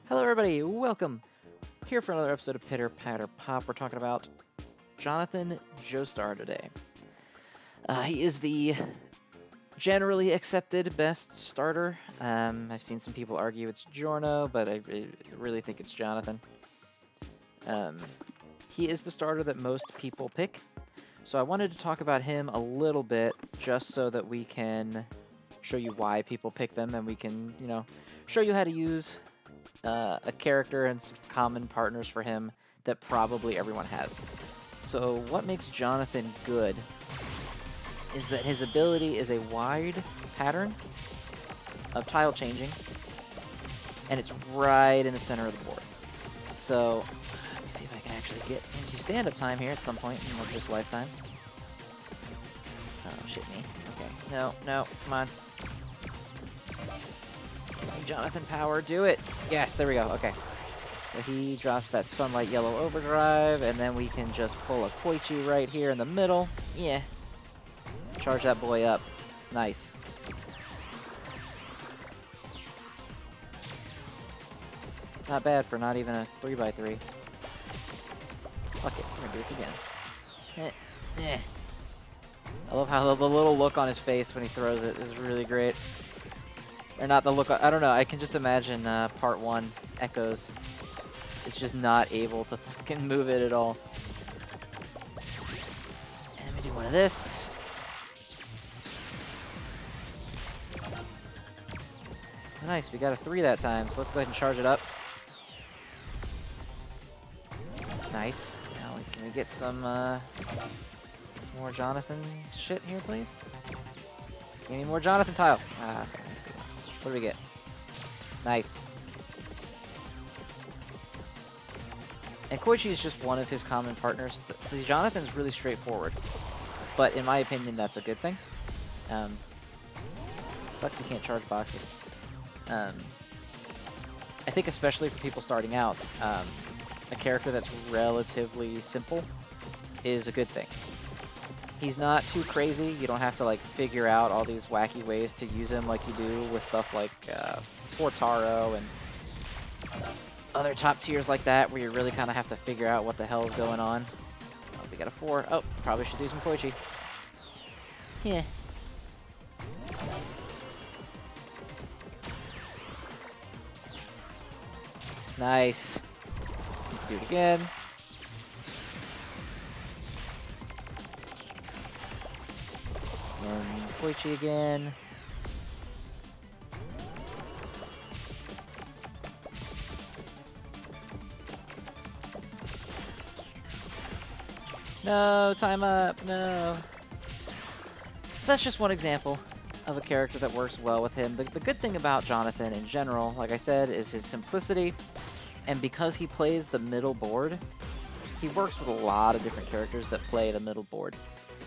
Hello everybody, welcome! Here for another episode of Pitter Patter Pop. We're talking about Jonathan Joestar today. He is the generally accepted best starter. I've seen some people argue it's Jorno, but I really think it's Jonathan. He is the starter that most people pick, so I wanted to talk about him a little bit just so that we can show you why people pick them and we can, show you how to use a character and some common partners for him that probably everyone has. So what makes Jonathan good is that his ability is a wide pattern of tile changing, and it's right in the center of the board. So let me see if I can actually get into stand-up time here at some point in this lifetime. Oh, shit me. Okay, no, come on. Jonathan power, do it! Yes, there we go, okay. So he drops that Sunlight Yellow Overdrive, and then we can just pull a Koichi right here in the middle. Yeah. Charge that boy up. Nice. Not bad for not even a 3x3. Fuck it, we're gonna do this again. I love how the little look on his face when he throws it is really great. Or not the look, I don't know, I can just imagine part 1, Echoes, is just not able to fucking move it at all. And let me do one of this. Nice, we got a 3 that time, so let's go ahead and charge it up. Nice. Now, can we get some more Jonathan's shit here, please? Give me more Jonathan tiles. Ah, okay. What do we get? Nice. And Koichi is just one of his common partners. The Jonathan's really straightforward, but in my opinion, that's a good thing. Sucks you can't charge boxes. I think especially for people starting out, a character that's relatively simple is a good thing. He's not too crazy. You don't have to like figure out all these wacky ways to use him like you do with stuff like Fortaro and other top tiers like that, where you really kind of have to figure out what the hell is going on. Oh, we got a 4. Oh, probably should do some Koichi. Yeah. Nice. You can do it again. And Koichi again. No, time up, no. So that's just one example of a character that works well with him. The good thing about Jonathan in general, like I said, is his simplicity. And because he plays the middle board, he works with a lot of different characters that play the middle board.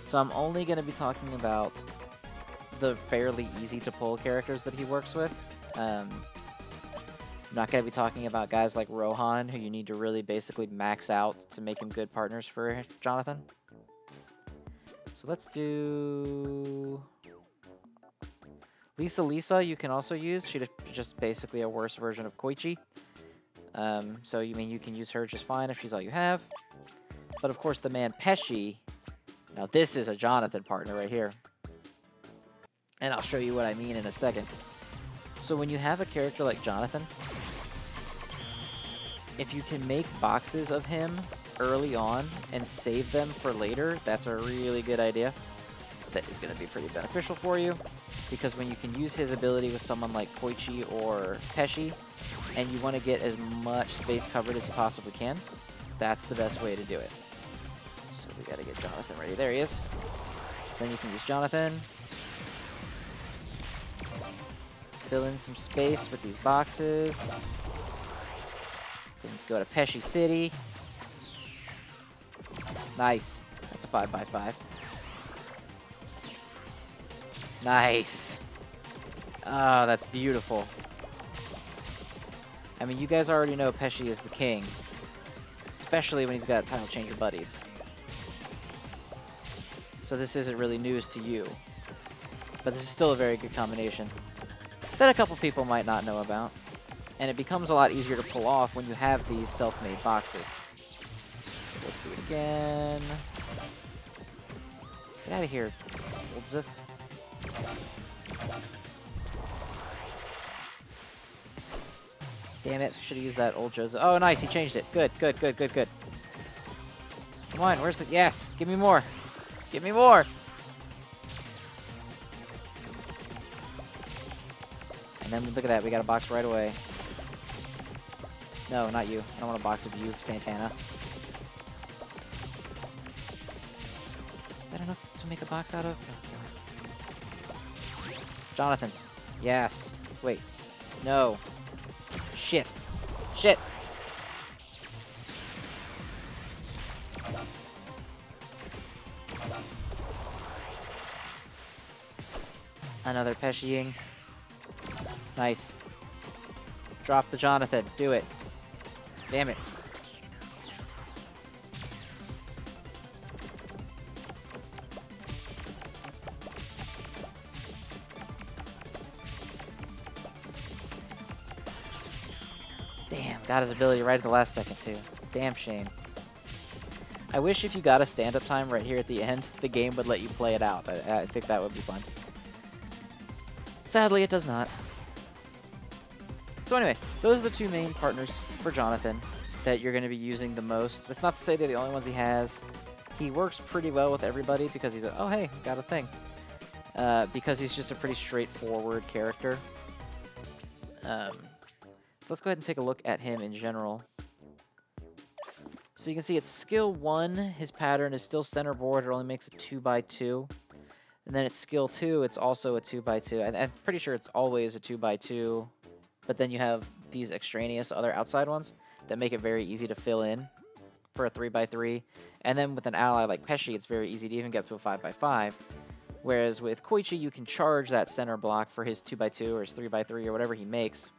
So I'm only going to be talking about the fairly easy to pull characters that he works with. I'm not going to be talking about guys like Rohan, who you need to really basically max out to make him good partners for Jonathan. So let's do Lisa you can also use. She's just basically a worse version of Koichi. So you can use her just fine if she's all you have. But of course the man Pesci, now this is a Jonathan partner right here. And I'll show you what I mean in a second. So when you have a character like Jonathan, if you can make boxes of him early on and save them for later, that's a really good idea. That is going to be pretty beneficial for you, because when you can use his ability with someone like Koichi or Pesci, and you want to get as much space covered as you possibly can, that's the best way to do it. So we got to get Jonathan ready. There he is. So then you can use Jonathan. Fill in some space with these boxes. Then go to Pesci City. Nice. That's a 5x5. Nice. Oh, that's beautiful. I mean, you guys already know Pesci is the king, especially when he's got tile changer buddies. So this isn't really news to you, but this is still a very good combination that a couple people might not know about. And it becomes a lot easier to pull off when you have these self-made boxes. So let's do it again. Get out of here, old Ziff. Damn it, should have used that old JOJO. Oh, nice, he changed it. Good, good, good, good, good. Come on, where's the... Yes, give me more. Give me more. And then look at that, we got a box right away. No, not you. I don't want a box of you, Santana. Is that enough to make a box out of? No, it's not. Jonathan's. Yes. Wait. No. Shit. Shit. Another Pesciing. Nice. Drop the Jonathan. Do it. Damn it. Damn, got his ability right at the last second too. Damn shame. I wish if you got a stand-up time right here at the end, the game would let you play it out. I think that would be fun. Sadly, it does not. So anyway, those are the two main partners for Jonathan that you're going to be using the most. That's not to say they're the only ones he has. He works pretty well with everybody because he's a, oh hey, got a thing. Because he's just a pretty straightforward character. Let's go ahead and take a look at him in general. So you can see it's skill 1, his pattern is still center board, it only makes a 2x2. And then it's skill 2, it's also a 2x2. I'm pretty sure it's always a 2x2. But then you have these extraneous other outside ones that make it very easy to fill in for a 3x3. And then with an ally like Pesci, it's very easy to even get up to a 5x5. Whereas with Koichi, you can charge that center block for his 2x2 or his 3x3 or whatever he makes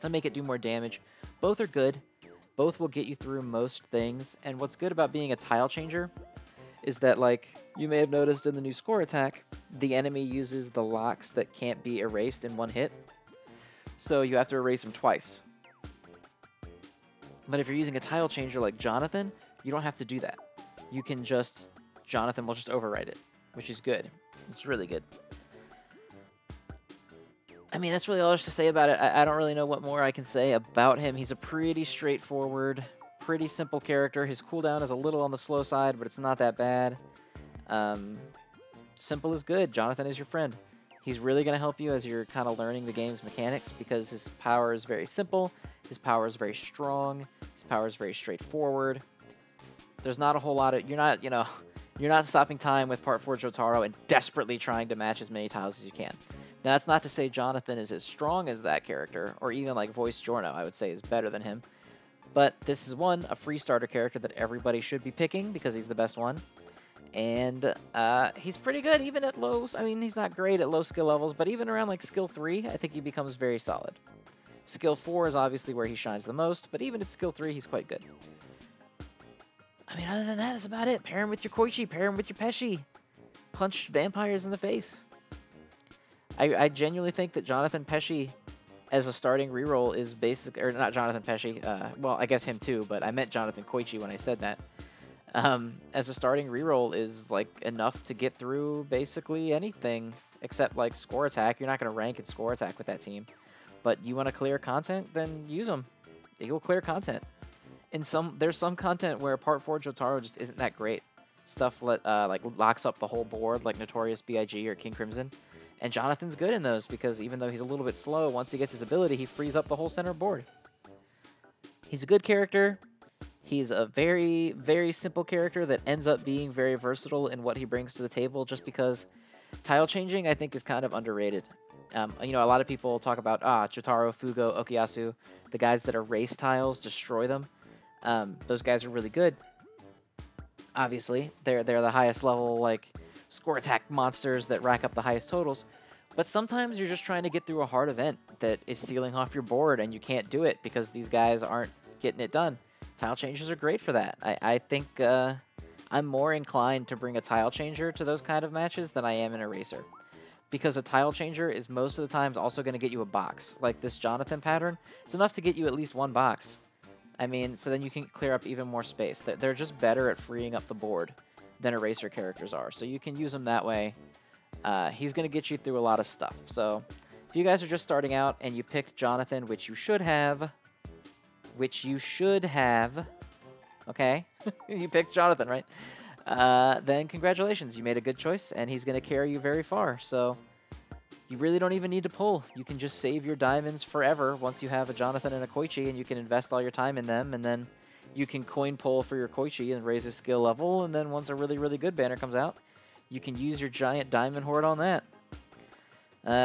to make it do more damage. Both are good. Both will get you through most things. And what's good about being a tile changer is that, like you may have noticed in the new score attack, the enemy uses the locks that can't be erased in one hit. So you have to erase them twice. But if you're using a tile changer like Jonathan, you don't have to do that. You can just, Jonathan will just overwrite it, which is good. It's really good. I mean, that's really all there's to say about it. I don't really know what more I can say about him. He's a pretty straightforward, pretty simple character. His cooldown is a little on the slow side, but it's not that bad. Simple is good. Jonathan is your friend. He's really going to help you as you're kind of learning the game's mechanics because his power is very simple, his power is very strong, his power is very straightforward. There's not a whole lot of, you're not stopping time with Part 4 Jotaro and desperately trying to match as many tiles as you can. Now that's not to say Jonathan is as strong as that character, or even like Voice Giorno, I would say is better than him. But this is a free starter character that everybody should be picking because he's the best one. And he's pretty good even at low, I mean, he's not great at low skill levels, but even around like skill 3, I think he becomes very solid. Skill 4 is obviously where he shines the most, but even at skill 3, he's quite good. I mean, other than that, that's about it. Pair him with your Koichi, pair him with your Pesci. Punch vampires in the face. I genuinely think that Jonathan Pesci as a starting reroll is basic, or not Jonathan Pesci, well, I guess him too, but I meant Jonathan Koichi when I said that. As a starting reroll is like enough to get through basically anything except like score attack. You're not going to rank at score attack with that team, but you want to clear content, then use them. You'll clear content. There's some content where Part 4 Jotaro just isn't that great. Stuff like locks up the whole board, like Notorious B.I.G. or King Crimson. And Jonathan's good in those because even though he's a little bit slow, once he gets his ability, he frees up the whole center board. He's a good character. He's a very, very simple character that ends up being very versatile in what he brings to the table just because tile changing, I think, is kind of underrated. A lot of people talk about, Jotaro, Fugo, Okuyasu, the guys that erase tiles, destroy them. Those guys are really good. Obviously, they're the highest level, like, score attack monsters that rack up the highest totals. But sometimes you're just trying to get through a hard event that is sealing off your board and you can't do it because these guys aren't getting it done. Tile changers are great for that. I think I'm more inclined to bring a tile changer to those kind of matches than I am an eraser. because a tile changer is most of the times also going to get you a box. Like this Jonathan pattern, it's enough to get you at least one box. I mean, so then you can clear up even more space. They're just better at freeing up the board than eraser characters are. So you can use them that way. He's going to get you through a lot of stuff. So if you guys are just starting out and you picked Jonathan, which you should have, okay? You picked Jonathan, right? Then congratulations, you made a good choice, and he's going to carry you very far. So you really don't even need to pull. You can just save your diamonds forever once you have a Jonathan and a Koichi, and you can invest all your time in them, and then you can coin pull for your Koichi and raise his skill level, and then once a really, really good banner comes out, you can use your giant diamond hoard on that.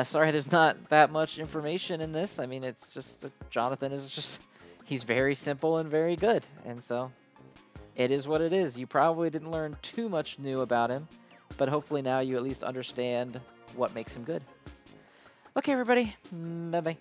Sorry, there's not that much information in this. I mean, it's just Jonathan is just, he's very simple and very good, and so it is what it is. You probably didn't learn too much new about him, but hopefully now you at least understand what makes him good. Okay, everybody. Bye-bye.